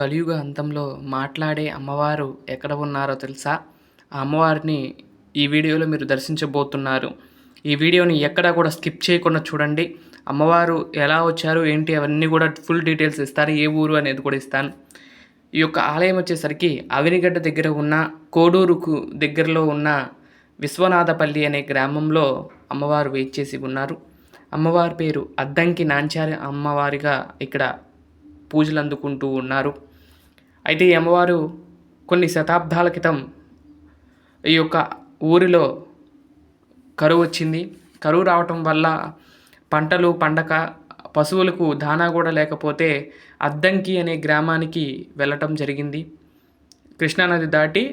కలియుగ అంతంలో మాట్లాడే అమ్మవారు ఎక్కడ ఉన్నారో తెలుసా? ఆ అమ్మవారిని ఈ వీడియోలో మీరు దర్శించబోతున్నారు. ఈ వీడియోని ఎక్కడా కూడా స్కిప్ చేయకుండా చూడండి. అమ్మవారు ఎలా వచ్చారు, ఏంటి అవన్నీ కూడా ఫుల్ డీటెయిల్స్ ఇస్తారు. ఏ ఊరు అనేది కూడా ఇస్తాను. ఈ యొక్క ఆలయం వచ్చేసరికి అవినిగడ్డ దగ్గర ఉన్న కోడూరుకు దగ్గరలో ఉన్న విశ్వనాథపల్లి అనే గ్రామంలో అమ్మవారు వేంచేసి ఉన్నారు. అమ్మవారి పేరు అద్దంకి నాంచారి అమ్మవారిగా ఇక్కడ పూజలు అందుకుంటూ ఉన్నారు. అయితే ఈ అమ్మవారు కొన్ని శతాబ్దాల క్రితం ఈ యొక్క ఊరిలో కరువు వచ్చింది. కరువు రావటం వల్ల పంటలు పండక పశువులకు దానా కూడా లేకపోతే అద్దంకి అనే గ్రామానికి వెళ్ళటం జరిగింది. కృష్ణానది దాటి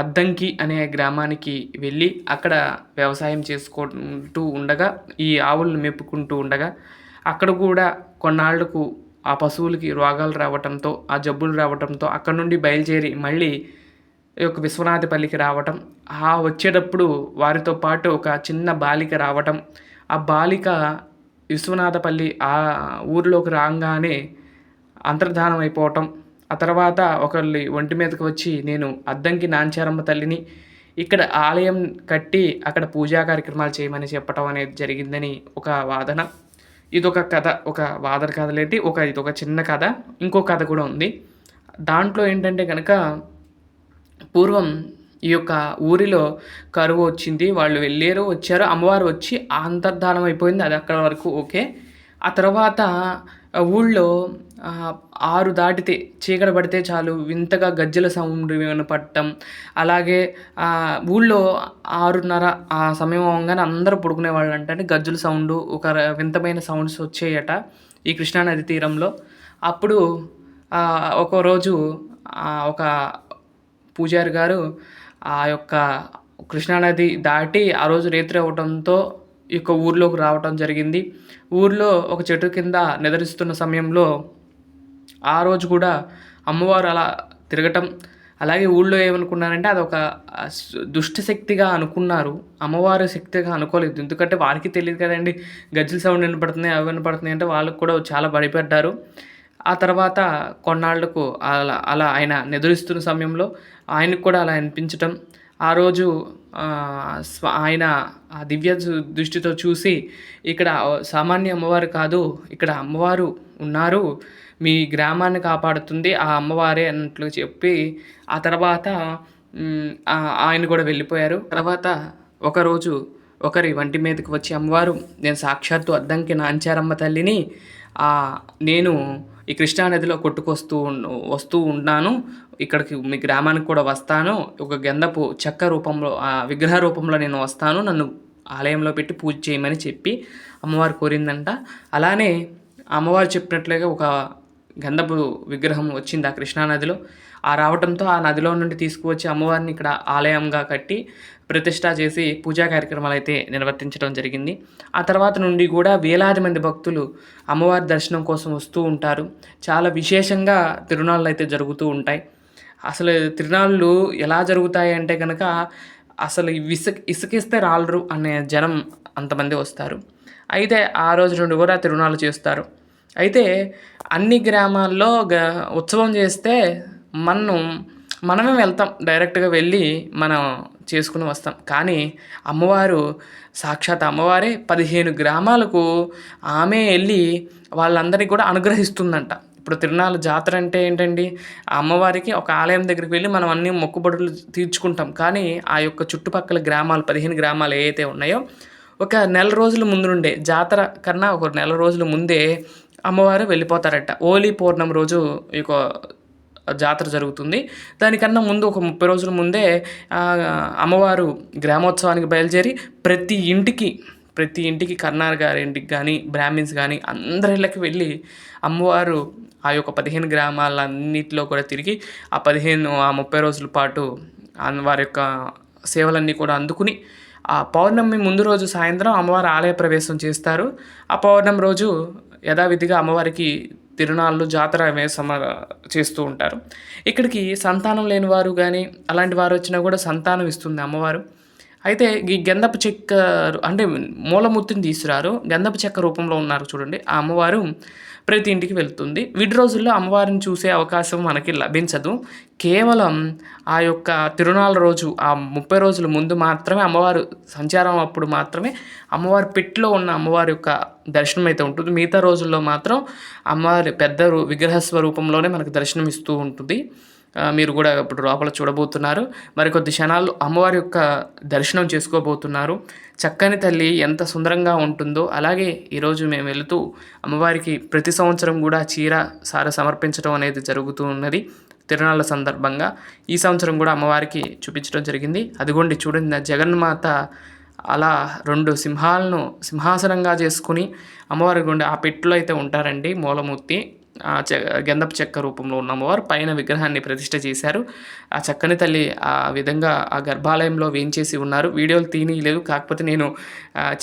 అద్దంకి అనే గ్రామానికి వెళ్ళి అక్కడ వ్యవసాయం చేసుకుంటూ ఉండగా, ఈ ఆవులను మేపుకుంటూ ఉండగా అక్కడ కూడా కొన్నాళ్లకు ఆ పశువులకి రోగాలు రావటంతో, ఆ జబ్బులు రావటంతో అక్కడ నుండి బయలుదేరి మళ్ళీ ఈ యొక్క విశ్వనాథపల్లికి రావటం, ఆ వచ్చేటప్పుడు వారితో పాటు ఒక చిన్న బాలిక రావటం, ఆ బాలిక విశ్వనాథపల్లి ఆ ఊరిలోకి రాగానే అంతర్ధానం అయిపోవటం, ఆ తర్వాత ఒకళ్ళ ఒంటి మీదకి వచ్చి నేను అద్దంకి నాంచారమ్మ తల్లిని ఇక్కడ ఆలయం కట్టి అక్కడ పూజా కార్యక్రమాలు చేయమని చెప్పటం అనేది జరిగిందని ఒక వాదన. ఇదొక కథ, ఒక వాదన కథలేంటి, ఇదొక చిన్న కథ. ఇంకో కథ కూడా ఉంది. దాంట్లో ఏంటంటే కనుక పూర్వం ఈ యొక్క ఊరిలో కరువు వచ్చింది. వాళ్ళు వెళ్ళారు, వచ్చారు. అమ్మవారు వచ్చి అంతర్ధానం అయిపోయింది. అది అక్కడ వరకు ఓకే. ఆ తర్వాత ఊళ్ళో 6 దాటితే చీకటి పడితే చాలు వింతగా గజ్జెల సౌండ్ వినపడటం. అలాగే ఊళ్ళో 6:30 ఆ సమయం అవ్వంగానే అందరూ పడుకునేవాళ్ళంట. అంటే గజ్జెల సౌండు, ఒక వింతమైన సౌండ్స్ వచ్చాయట ఈ కృష్ణానది తీరంలో. అప్పుడు ఒకరోజు ఒక పూజారి గారు ఆ యొక్క కృష్ణానది దాటి ఆ రోజు రేత్రి అవ్వటంతో ఈ యొక్క ఊర్లోకి రావటం జరిగింది. ఊర్లో ఒక చెట్టు కింద నిద్రిస్తున్న సమయంలో ఆ రోజు కూడా అమ్మవారు అలా తిరగటం, అలాగే ఊళ్ళో ఏమనుకున్నారంటే అదొక దుష్ట శక్తిగా అనుకున్నారు. అమ్మవారి శక్తిగా అనుకోలేదు. ఎందుకంటే వారికి తెలియదు కదండి, గజ్జల సౌండ్ వినపడుతున్నాయి, అవి వినపడుతున్నాయి అంటే వాళ్ళకు కూడా చాలా భయపడ్డారు. ఆ తర్వాత కొన్నాళ్లకు అలా అలా ఆయన నిద్రిస్తున్న సమయంలో ఆయనకు కూడా అలా అనిపించటం, ఆ రోజు ఆయన ఆ దివ్య దృష్టితో చూసి ఇక్కడ సామాన్య అమ్మవారు కాదు, ఇక్కడ అమ్మవారు ఉన్నారు, మీ గ్రామాన్ని కాపాడుతుంది ఆ అమ్మవారే అన్నట్లు చెప్పి ఆ తర్వాత ఆయన కూడా వెళ్ళిపోయారు. తర్వాత ఒకరోజు ఒకరి వంటి మీదకి వచ్చి అమ్మవారు, నేను సాక్షాత్తు అద్దంకి నాంచారమ్మ తల్లిని, నేను ఈ కృష్ణానదిలో వస్తూ ఉన్నాను, ఇక్కడికి మీ గ్రామానికి కూడా వస్తాను, ఒక గంధపు చెక్క రూపంలో విగ్రహ రూపంలో నేను వస్తాను, నన్ను ఆలయంలో పెట్టి పూజ చేయమని చెప్పి అమ్మవారు కోరిందంట. అలానే అమ్మవారు చెప్పినట్లుగా ఒక గంధపు విగ్రహం వచ్చింది ఆ కృష్ణానదిలో. రావటంతో ఆ నదిలో నుండి తీసుకువచ్చి అమ్మవారిని ఇక్కడ ఆలయంగా కట్టి ప్రతిష్ఠ చేసి పూజా కార్యక్రమాలు అయితే నిర్వర్తించడం జరిగింది. ఆ తర్వాత నుండి కూడా వేలాది మంది భక్తులు అమ్మవారి దర్శనం కోసం వస్తూ ఉంటారు. చాలా విశేషంగా తిరునాళ్ళు అయితే జరుగుతూ ఉంటాయి. అసలు తిరునాళ్ళు ఎలా జరుగుతాయి అంటే కనుక అసలు ఇసుకిస్తే రాలరు అనే జనం అంతమంది వస్తారు. అయితే ఆ రోజు నుండి కూడా తిరునాళ్ళు చేస్తారు. అయితే అన్ని గ్రామాల్లో ఉత్సవం చేస్తే మనమే వెళ్తాం, డైరెక్ట్గా వెళ్ళి మనం చేసుకుని వస్తాం. కానీ అమ్మవారు సాక్షాత్ అమ్మవారే 15 గ్రామాలకు ఆమె వెళ్ళి వాళ్ళందరికీ కూడా అనుగ్రహిస్తుందంట. ఇప్పుడు తిరునాళ్ళ జాతర అంటే ఏంటండి, ఆ అమ్మవారికి ఒక ఆలయం దగ్గరికి వెళ్ళి మనం అన్ని మొక్కుబడులు తీర్చుకుంటాం. కానీ ఆ యొక్క చుట్టుపక్కల గ్రామాలు 15 గ్రామాలు ఏవైతే ఉన్నాయో ఒక నెల రోజుల ముందు నుండే, జాతర కన్నా ఒక నెల రోజుల ముందే అమ్మవారు వెళ్ళిపోతారట. హోలీ పౌర్ణమి రోజు ఈ యొక్క జాతర జరుగుతుంది. దానికన్నా ముందు ఒక 30 రోజుల ముందే అమ్మవారు గ్రామోత్సవానికి బయలుదేరి ప్రతి ఇంటికి కర్నార్ గారి ఇంటికి కానీ, బ్రాహ్మిన్స్ కానీ అందరి ఇళ్ళకి వెళ్ళి అమ్మవారు ఆ యొక్క 15 గ్రామాలన్నిటిలో కూడా తిరిగి ఆ 30 రోజుల పాటు వారి యొక్క సేవలన్నీ కూడా అందుకుని ఆ పౌర్ణమి ముందు రోజు సాయంత్రం అమ్మవారు ఆలయ ప్రవేశం చేస్తారు. ఆ పౌర్ణమి రోజు యథావిధిగా అమ్మవారికి తిరునాళ్ళు, జాతర చేస్తూ ఉంటారు. ఇక్కడికి సంతానం లేని వారు కానీ అలాంటి వారు వచ్చినా కూడా సంతానం ఇస్తుంది అమ్మవారు. అయితే ఈ గంధపు చెక్క అంటే మూలమూర్తిని తీసుకురారు, గంధపు చెక్క రూపంలో ఉన్నారు చూడండి, ఆ అమ్మవారు ప్రతి ఇంటికి వెళ్తుంది. విడి రోజుల్లో అమ్మవారిని చూసే అవకాశం మనకి లభించదు. కేవలం ఆ యొక్క తిరునాళ్ళ రోజు, ఆ 30 రోజుల ముందు మాత్రమే అమ్మవారు సంచారం అప్పుడు మాత్రమే అమ్మవారి పెట్టెలో ఉన్న అమ్మవారి యొక్క దర్శనం అయితే ఉంటుంది. మిగతా రోజుల్లో మాత్రం అమ్మవారి పెద్ద విగ్రహ స్వరూపంలోనే మనకు దర్శనం ఇస్తూ ఉంటుంది. మీరు కూడా ఇప్పుడు లోపల చూడబోతున్నారు. మరికొద్ది క్షణాల్లో అమ్మవారి యొక్క దర్శనం చేసుకోబోతున్నారు. చక్కని తల్లి ఎంత సుందరంగా ఉంటుందో, అలాగే ఈరోజు మేము వెళుతూ అమ్మవారికి ప్రతి సంవత్సరం కూడా చీర సార సమర్పించడం అనేది జరుగుతూ ఉన్నది. తిరునాళ్ళ సందర్భంగా ఈ సంవత్సరం కూడా అమ్మవారికి చూపించడం జరిగింది. అదిగోండి చూడండి, జగన్మాత అలా 2 సింహాలను సింహాసనంగా చేసుకుని అమ్మవారి గుండె ఆ పెట్టెలో అయితే ఉంటారండి. మూలమూర్తి గంధపు చెక్క రూపంలో ఉన్న అమ్మవారు పైన విగ్రహాన్ని ప్రతిష్ఠ చేశారు. ఆ చక్కని తల్లి ఆ విధంగా ఆ గర్భాలయంలో వేంచేసి ఉన్నారు. వీడియోలు తీయలేదు, కాకపోతే నేను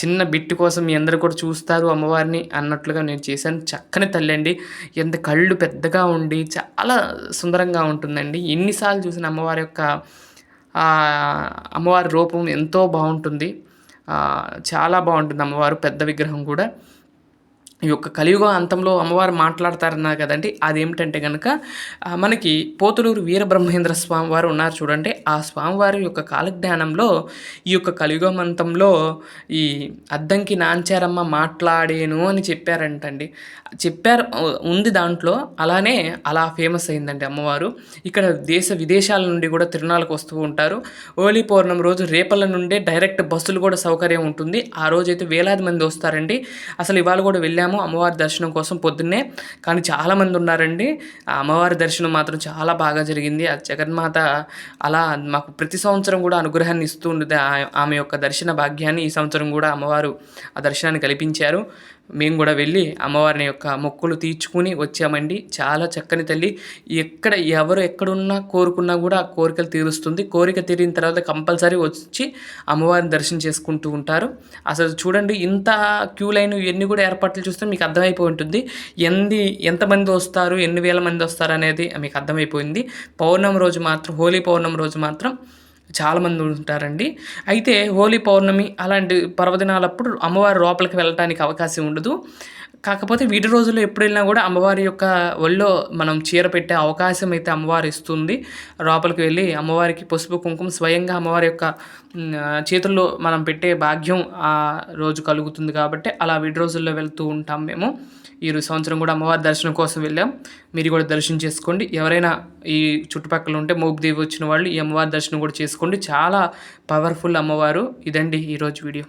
చిన్న బిట్ కోసం మీ అందరూ కూడా చూస్తారు అమ్మవారిని అన్నట్లుగా నేను చేశాను. చక్కని తల్లి అండి, ఎంత కళ్ళు పెద్దగా ఉండి చాలా సుందరంగా ఉంటుందండి. ఎన్నిసార్లు చూసిన అమ్మవారి యొక్క అమ్మవారి రూపం ఎంతో బాగుంటుంది. చాలా బాగుంటుంది అమ్మవారు పెద్ద విగ్రహం కూడా. ఈ యొక్క కలియుగ అంతంలో అమ్మవారు మాట్లాడతారన్నారు కదండి, అదేమిటంటే కనుక మనకి పోతులూరు వీరబ్రహ్మేంద్ర స్వామి వారు ఉన్నారు చూడండి. ఆ స్వామివారి యొక్క కాలజ్ఞానంలో ఈ యొక్క కలియుగం అంతంలో ఈ అద్దంకి నాంచారమ్మ మాట్లాడేను అని చెప్పారంటండి. చెప్పారు, ఉంది దాంట్లో. అలానే అలా ఫేమస్ అయిందండి అమ్మవారు. ఇక్కడ దేశ విదేశాల నుండి కూడా తిరునాళ్ళకు వస్తూ ఉంటారు. హోలీ పౌర్ణమి రోజు రేపల్ల నుండే డైరెక్ట్ బస్సులు కూడా సౌకర్యం ఉంటుంది. ఆ రోజైతే వేలాది మంది వస్తారండి. అసలు ఇవాళ కూడా వెళ్ళాము అమ్మవారి దర్శనం కోసం పొద్దున్నే, కానీ చాలామంది ఉన్నారండి. ఆ అమ్మవారి దర్శనం మాత్రం చాలా బాగా జరిగింది. ఆ జగన్మాత అలా మాకు ప్రతి సంవత్సరం కూడా అనుగ్రహాన్ని ఇస్తూ ఉండేది. ఆమె యొక్క దర్శన భాగ్యాన్ని ఈ సంవత్సరం కూడా అమ్మవారు ఆ దర్శనాన్ని కల్పించారు. మేము కూడా వెళ్ళి అమ్మవారిని యొక్క మొక్కులు తీర్చుకుని వచ్చామండి. చాలా చక్కని తల్లి, ఎవరు ఎక్కడున్నా కోరుకున్నా కూడా ఆ కోరికలు తీరుస్తుంది. కోరిక తీరిన తర్వాత కంపల్సరీ వచ్చి అమ్మవారిని దర్శనం చేసుకుంటూ ఉంటారు. అసలు చూడండి, ఇంత క్యూ లైన్ ఇవన్నీ కూడా ఏర్పాట్లు చూస్తే మీకు అర్థమైపోయి ఉంటుంది. ఎంతమంది వస్తారు, ఎన్ని వేల మంది వస్తారు అనేది మీకు అర్థమైపోయింది. పౌర్ణమి రోజు మాత్రం, హోలీ పౌర్ణమి రోజు మాత్రం చాలామంది ఉంటారండి. అయితే హోలీ పౌర్ణమి అలాంటి పర్వదినాలప్పుడు అమ్మవారి లోపలికి వెళ్ళటానికి అవకాశం ఉండదు. కాకపోతే వీటి రోజుల్లో ఎప్పుడు వెళ్ళినా కూడా అమ్మవారి యొక్క ఒళ్ళో మనం చీర పెట్టే అవకాశం అయితే అమ్మవారు ఇస్తుంది. లోపలికి వెళ్ళి అమ్మవారికి పసుపు కుంకుమ స్వయంగా అమ్మవారి యొక్క చేతుల్లో మనం పెట్టే భాగ్యం ఆ రోజు కలుగుతుంది. కాబట్టి అలా వీటి రోజుల్లో వెళ్తూ ఉంటాం మేము. ఈ సంవత్సరం కూడా అమ్మవారి దర్శనం కోసం వెళ్ళాం. మీరు కూడా దర్శనం చేసుకోండి. ఎవరైనా ఈ చుట్టుపక్కల ఉంటే మోపుదేవి వచ్చిన వాళ్ళు ఈ అమ్మవారి దర్శనం కూడా చేసుకోండి. చాలా పవర్ఫుల్ అమ్మవారు. ఇదండి ఈరోజు వీడియో.